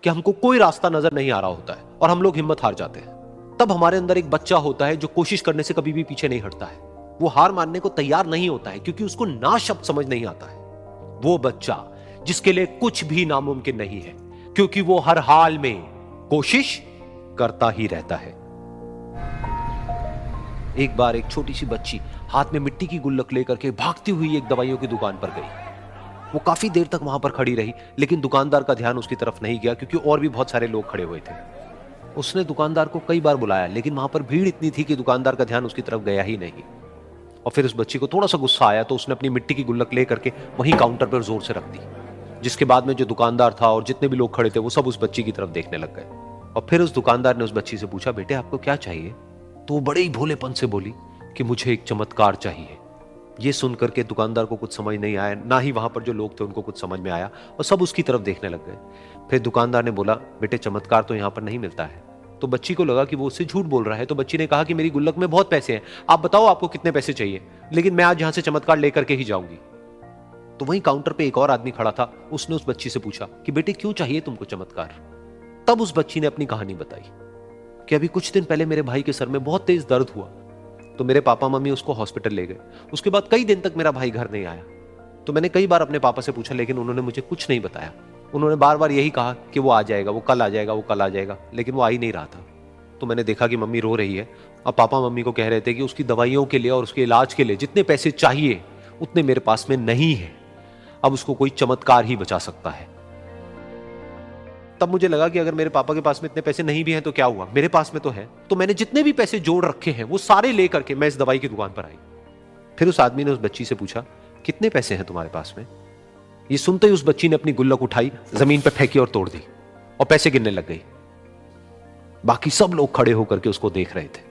कि हमको कोई रास्ता नजर नहीं आ रहा होता है और हम लोग हिम्मत हार जाते हैं। तब हमारे अंदर एक बच्चा होता है जो कोशिश करने से कभी भी पीछे नहीं हटता है। वो हार मानने को तैयार नहीं होता है क्योंकि उसको ना शब्द समझ नहीं आता है। वो बच्चा जिसके लिए कुछ भी नामुमकिन नहीं है, क्योंकि वो हर हाल में कोशिश करता ही रहता है। एक बार एक छोटी सी बच्ची हाथ में मिट्टी की गुल्लक लेकर के भागती हुई एक दवाइयों की दुकान पर गई। वो काफी देर तक वहां पर खड़ी रही, लेकिन दुकानदार का ध्यान उसकी तरफ नहीं गया क्योंकि और भी बहुत सारे लोग खड़े हुए थे। उसने दुकानदार को कई बार बुलाया, लेकिन वहां पर भीड़ इतनी थी कि दुकानदार का ध्यान उसकी तरफ गया ही नहीं। और फिर उस बच्ची को थोड़ा सा गुस्सा आया तो उसने अपनी मिट्टी की गुल्लक लेकर के वहीं काउंटर पर जोर से रख दी, जिसके बाद में जो दुकानदार था और जितने भी लोग खड़े थे वो सब उस बच्ची की तरफ देखने लग गए। और फिर उस दुकानदार ने उस बच्ची से पूछा, बेटे आपको क्या चाहिए? तो वो बड़े ही भोलेपन से बोली कि मुझे एक चमत्कार चाहिए। ये सुनकर के दुकानदार को कुछ समझ नहीं आया, ना ही वहां पर जो लोग थे उनको कुछ समझ में आया और सब उसकी तरफ देखने लग गए। फिर दुकानदार ने बोला, बेटे चमत्कार तो यहाँ पर नहीं मिलता है। तो बच्ची को लगा कि वो उससे झूठ बोल रहा है, तो बच्ची ने कहा कि मेरी गुल्लक में बहुत पैसे हैं, आप बताओ आपको कितने पैसे चाहिए, लेकिन मैं आज यहां से चमत्कार लेकर के ही जाऊंगी। तो वहीं काउंटर पे एक और आदमी खड़ा था, उसने उस बच्ची से पूछा कि बेटे क्यों चाहिए तुमको चमत्कार? तब उस बच्ची ने अपनी कहानी बताई कि अभी कुछ दिन पहले मेरे भाई के सर में बहुत तेज दर्द हुआ, तो मेरे पापा मम्मी उसको हॉस्पिटल ले गए। उसके बाद कई दिन तक मेरा भाई घर नहीं आया। तो मैंने कई बार अपने पापा से पूछा, लेकिन उन्होंने मुझे कुछ नहीं बताया। उन्होंने बार बार यही कहा कि वो आ जाएगा, वो कल आ जाएगा, वो कल आ जाएगा, लेकिन वो आ ही नहीं रहा था। तो मैंने देखा कि मम्मी रो रही है और पापा मम्मी को कह रहे थे कि उसकी दवाइयों के लिए और उसके इलाज के लिए जितने पैसे चाहिए उतने मेरे पास में नहीं है, अब उसको कोई चमत्कार ही बचा सकता है। तब मुझे लगा कि अगर मेरे पापा के पास में इतने पैसे नहीं भी हैं तो क्या हुआ, मेरे पास में तो है। तो मैंने जितने भी पैसे जोड़ रखे हैं वो सारे लेकर के मैं इस दवाई की दुकान पर आई। फिर उस आदमी ने उस बच्ची से पूछा, कितने पैसे हैं तुम्हारे पास में? ये सुनते ही उस बच्ची ने अपनी गुल्लक उठाई, जमीन पर फेंकी और तोड़ दी और पैसे गिनने लग गई। बाकी सब लोग खड़े होकर के उसको देख रहे थे।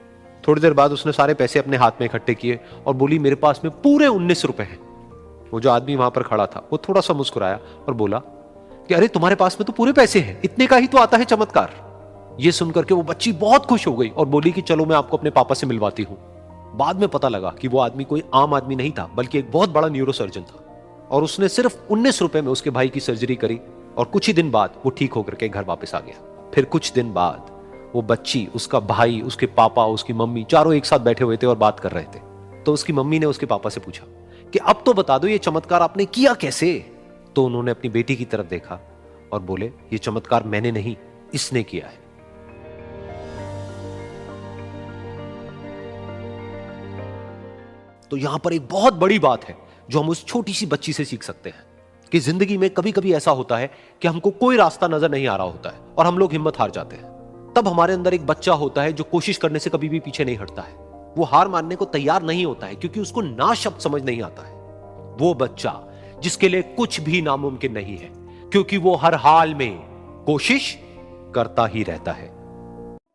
थोड़ी देर बाद उसने सारे पैसे अपने हाथ में इकट्ठे किए और बोली, मेरे पास में पूरे 19 रुपए हैं। वो जो आदमी वहां पर खड़ा था वो थोड़ा सा मुस्कुराया और बोला कि अरे तुम्हारे पास में तो पूरे पैसे हैं, इतने का ही तो आता है चमत्कार। ये सुनकर के वो बच्ची बहुत खुश हो गई और बोली कि चलो मैं आपको अपने पापा से मिलवाती हूं। बाद में पता लगा कि वो आदमी कोई आम आदमी नहीं था, बल्कि एक बहुत बड़ा न्यूरोसर्जन था और उसने सिर्फ 19 रुपए में उसके भाई की सर्जरी करी और कुछ ही दिन बाद वो ठीक होकर के घर वापस आ गया। फिर कुछ दिन बाद वो बच्ची, उसका भाई, उसके पापा, उसकी मम्मी चारों एक साथ बैठे हुए थे और बात कर रहे थे। तो उसकी मम्मी ने उसके पापा से पूछा कि अब तो बता दो ये चमत्कार आपने किया कैसे? तो उन्होंने अपनी बेटी की तरफ देखा और बोले, ये चमत्कार मैंने नहीं, इसने किया है। तो यहां पर एक बहुत बड़ी बात है जो हम उस छोटी सी बच्ची से सीख सकते हैं कि जिंदगी में कभी कभी ऐसा होता है कि हमको कोई रास्ता नजर नहीं आ रहा होता है और हम लोग हिम्मत हार जाते हैं। तब हमारे अंदर एक बच्चा होता है जो कोशिश करने से कभी भी पीछे नहीं हटता है। वो हार मानने को तैयार नहीं होता है क्योंकि उसको ना शब्द समझ नहीं आता है। वो बच्चा जिसके लिए कुछ भी नामुमकिन नहीं है, क्योंकि वो हर हाल में कोशिश करता ही रहता है।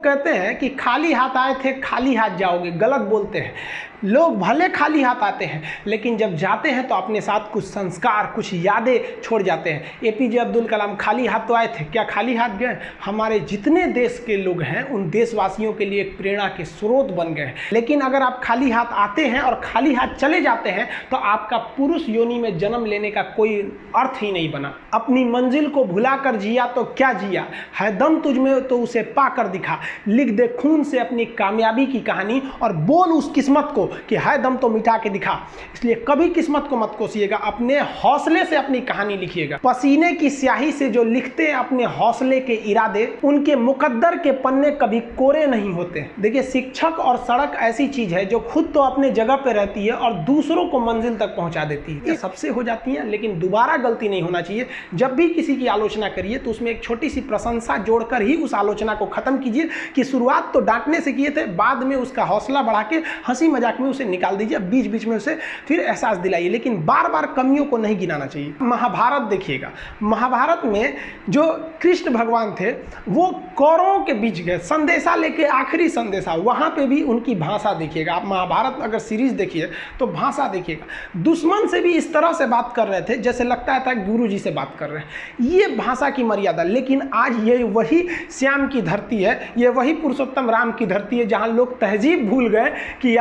कहते हैं कि खाली हाथ आए थे खाली हाथ जाओगे, गलत बोलते हैं। लोग भले खाली हाथ आते हैं, लेकिन जब जाते हैं तो अपने साथ कुछ संस्कार, कुछ यादें छोड़ जाते हैं। एपीजे अब्दुल कलाम खाली हाथ तो आए थे, क्या खाली हाथ गए? हमारे जितने देश के लोग हैं उन देशवासियों के लिए एक प्रेरणा के स्रोत बन गए हैं। लेकिन अगर आप खाली हाथ आते हैं और खाली हाथ चले जाते हैं तो आपका पुरुष योनि में जन्म लेने का कोई अर्थ ही नहीं बना। अपनी मंजिल को भुला कर जिया तो क्या जिया, है दम तुझ में तो उसे पा कर दिखा। लिख दे खून से अपनी कामयाबी की कहानी और बोल उस किस्मत को कि है दम तो मिटा के दिखा। इसलिए कभी किस्मत को मत कोसिएगा, अपने हौसले से अपनी कहानी लिखिएगा। पसीने की स्याही से जो लिखते हैं अपने हौसले के इरादे, उनके मुकद्दर के पन्ने कभी कोरे नहीं होते। देखिए, शिक्षक और सड़क ऐसी चीज है जो खुद तो अपने जगह पे रहती है और दूसरों को मंजिल तक पहुंचा देती है। ये सबसे हो जाती है, लेकिन दोबारा गलती नहीं होना चाहिए। जब भी किसी की आलोचना करिए तो उसमें एक छोटी सी प्रशंसा जोड़कर ही उस आलोचना को खत्म कीजिए कि शुरुआत तो डांटने से किए थे, बाद में उसका हौसला बढ़ा के हंसी मजाक में उसे निकाल दीजिए, बीच बीच में उसे फिर एहसास दिलाइए, लेकिन बार बार कमियों को नहीं गिनाना चाहिए। महाभारत देखिएगा, महाभारत में जो कृष्ण भगवान थे वो कौरवों के बीच गए संदेशा लेके, आखिरी संदेशा, वहां पे भी उनकी भाषा देखिएगा। आप महाभारत अगर सीरीज देखिए तो भाषा देखिएगा, दुश्मन से भी इस तरह से बात कर रहे थे जैसे लगता था गुरु जी से बात कर रहे हैं। ये भाषा की मर्यादा। लेकिन आज ये वही श्याम की धरती है, ये वही पुरुषोत्तम राम की धरती है जहां लोग तहजीब भूल गए कि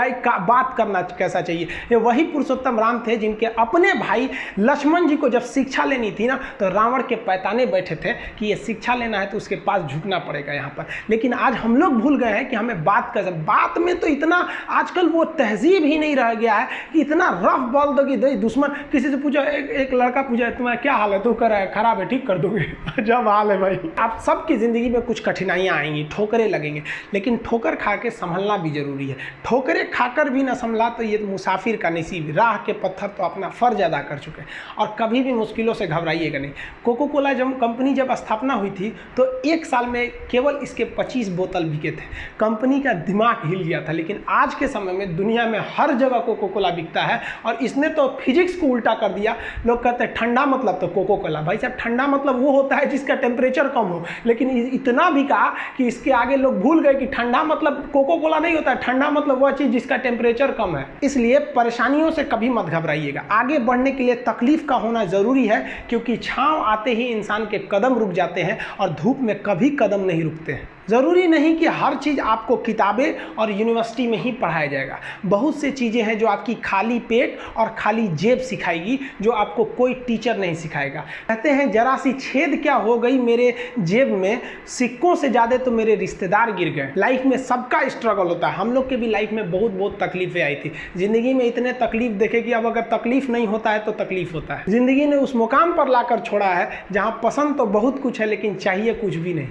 बात करना कैसा चाहिए। ये वही पुरुषोत्तम राम थे जिनके अपने भाई लक्ष्मण जी को जब शिक्षा लेनी थी ना, तो रावण के पैताने बैठे थे कि ये शिक्षा लेना है तो उसके पास झुकना पड़ेगा यहाँ पर। लेकिन आज हम लोग भूल गए हैं कि हमें बात में तो इतना आजकल वो तहजीब ही नहीं रह गया है कि इतना रफ बोल दो कि दुश्मन। किसी से पूछो, एक लड़का पूछा तुम्हारा क्या हाल है, तो कर खराब है, ठीक कर दोगे। जब हाल है भाई। आप सबकी ज़िंदगी में कुछ कठिनाइयाँ आएंगी, ठोकरें लगेंगे, लेकिन ठोकर खा के संभलना भी जरूरी है। ठोकरें खाकर भी ना संभला तो ये मुसाफिर का नसीब। राह के पत्थर तो अपना फर्ज अदा कर चुके हैं और कभी भी मुश्किलों से घबराइएगा नहीं। कोको कोला कंपनी जब स्थापना हुई थी तो एक साल में केवल इसके 25 बोतल बिके थे। कंपनी का दिमाग हिल गया था। लेकिन आज के समय में दुनिया में हर जगह कोको कोला बिकता है और इसने तो फिजिक्स को उल्टा कर दिया। लोग कहते हैं ठंडा मतलब तो कोको कोला। भाई साहब, ठंडा मतलब वो होता है जिसका टेम्परेचर कम हो। लेकिन इतना बिका कि इसके आगे लोग भूल गए कि ठंडा मतलब कोको कोला नहीं होता है। ठंडा मतलब वह चीज़ जिसका टेम्परेचर कम है। इसलिए परेशानियों से कभी मत घबराइएगा। आगे बढ़ने के लिए तकलीफ का होना ज़रूरी है, क्योंकि छांव आते ही इंसान के कदम रुक जाते हैं और धूप में कभी कदम नहीं रुकते हैं। ज़रूरी नहीं कि हर चीज़ आपको किताबें और यूनिवर्सिटी में ही पढ़ाया जाएगा। बहुत से चीज़ें हैं जो आपकी खाली पेट और खाली जेब सिखाएगी, जो आपको कोई टीचर नहीं सिखाएगा। कहते हैं जरा सी छेद क्या हो गई मेरे जेब में, सिक्कों से ज़्यादा तो मेरे रिश्तेदार गिर गए। लाइफ में सबका स्ट्रगल होता है। हम लोग के भी लाइफ में बहुत तकलीफें आई थी। ज़िंदगी में इतने तकलीफ देखे कि अब अगर तकलीफ नहीं होता है तो तकलीफ होता है। ज़िंदगी ने उस मुकाम पर लाकर छोड़ा है जहाँ पसंद तो बहुत कुछ है लेकिन चाहिए कुछ भी नहीं।